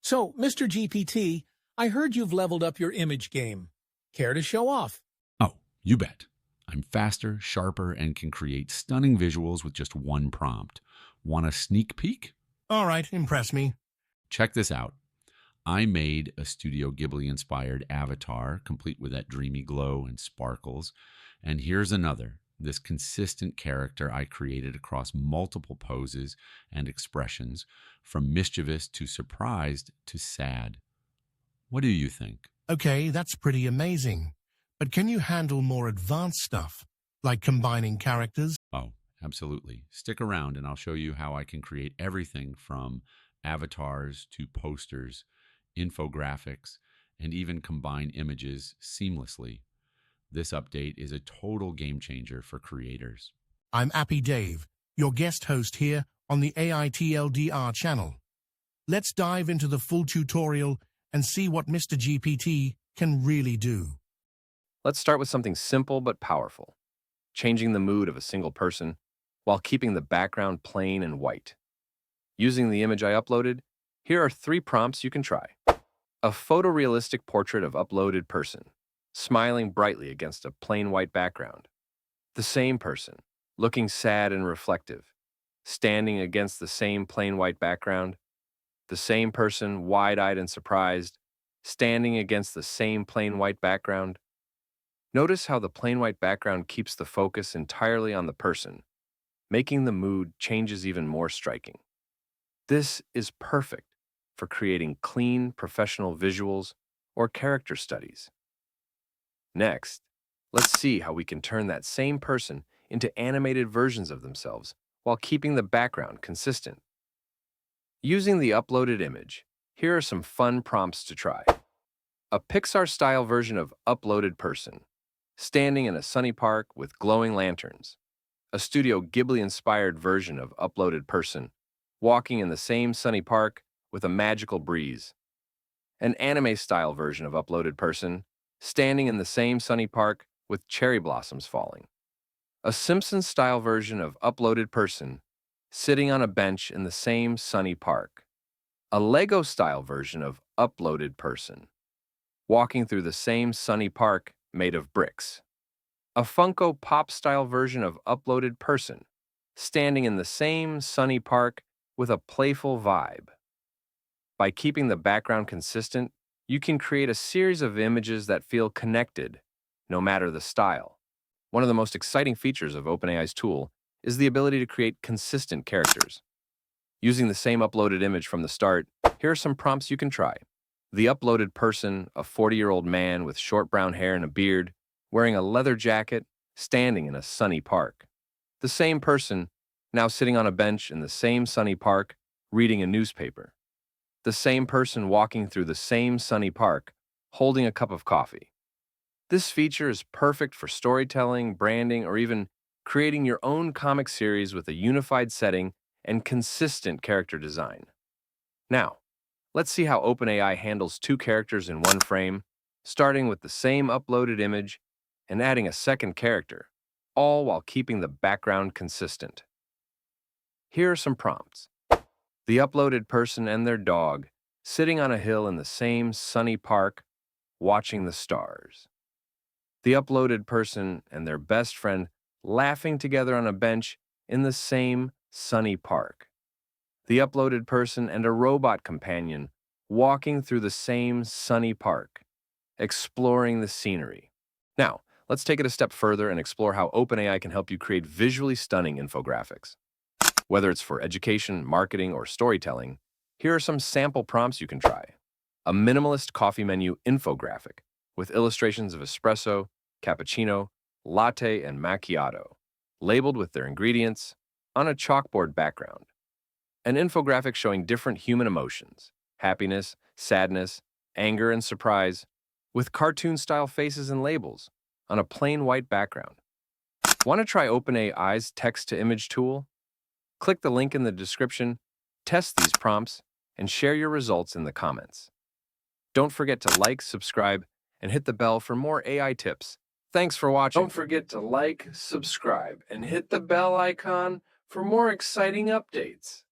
So, Mr. GPT, I heard you've leveled up your image game. Care to show off? Oh, you bet. I'm faster, sharper, and can create stunning visuals with just one prompt. Want a sneak peek? All right, impress me. Check this out. I made a Studio Ghibli-inspired avatar, complete with that dreamy glow and sparkles. And here's another, this consistent character I created across multiple poses and expressions, from mischievous to surprised to sad. What do you think? Okay, that's pretty amazing. But can you handle more advanced stuff, like combining characters? Oh, absolutely. Stick around and I'll show you how I can create everything from avatars to posters, infographics, and even combine images seamlessly. This update is a total game changer for creators. I'm Appy Dave, your guest host here on the AITLDR channel. Let's dive into the full tutorial and see what Mr. GPT can really do. Let's start with something simple but powerful, changing the mood of a single person while keeping the background plain and white. Using the image I uploaded, here are 3 prompts you can try. A photorealistic portrait of uploaded person, smiling brightly against a plain white background. The same person, looking sad and reflective, standing against the same plain white background. The same person, wide-eyed and surprised, standing against the same plain white background. Notice how the plain white background keeps the focus entirely on the person, making the mood changes even more striking. This is perfect for creating clean, professional visuals or character studies. Next, let's see how we can turn that same person into animated versions of themselves while keeping the background consistent. Using the uploaded image, here are some fun prompts to try. A Pixar-style version of uploaded person, standing in a sunny park with glowing lanterns. A Studio Ghibli-inspired version of uploaded person, walking in the same sunny park with a magical breeze. An anime-style version of uploaded person, standing in the same sunny park with cherry blossoms falling. A Simpsons-style version of uploaded person, sitting on a bench in the same sunny park. A Lego-style version of uploaded person, walking through the same sunny park made of bricks. A Funko Pop-style version of uploaded person, standing in the same sunny park with a playful vibe. By keeping the background consistent, you can create a series of images that feel connected, no matter the style. One of the most exciting features of OpenAI's tool is the ability to create consistent characters. Using the same uploaded image from the start, here are some prompts you can try. The uploaded person, a 40-year-old man with short brown hair and a beard, wearing a leather jacket, standing in a sunny park. The same person, now sitting on a bench in the same sunny park, reading a newspaper. The same person walking through the same sunny park, holding a cup of coffee. This feature is perfect for storytelling, branding, or even creating your own comic series with a unified setting and consistent character design. Now, let's see how OpenAI handles 2 characters in one frame, starting with the same uploaded image and adding a second character, all while keeping the background consistent. Here are some prompts. The uploaded person and their dog, sitting on a hill in the same sunny park, watching the stars. The uploaded person and their best friend laughing together on a bench in the same sunny park. The uploaded person and a robot companion walking through the same sunny park, exploring the scenery. Now, let's take it a step further and explore how OpenAI can help you create visually stunning infographics. Whether it's for education, marketing, or storytelling, here are some sample prompts you can try. A minimalist coffee menu infographic with illustrations of espresso, cappuccino, latte, and macchiato, labeled with their ingredients on a chalkboard background. An infographic showing different human emotions, happiness, sadness, anger, and surprise, with cartoon-style faces and labels on a plain white background. Want to try OpenAI's text-to-image tool? Click the link in the description, test these prompts, and share your results in the comments. Don't forget to like, subscribe, and hit the bell for more AI tips. Thanks for watching. Don't forget to like, subscribe, and hit the bell icon for more exciting updates.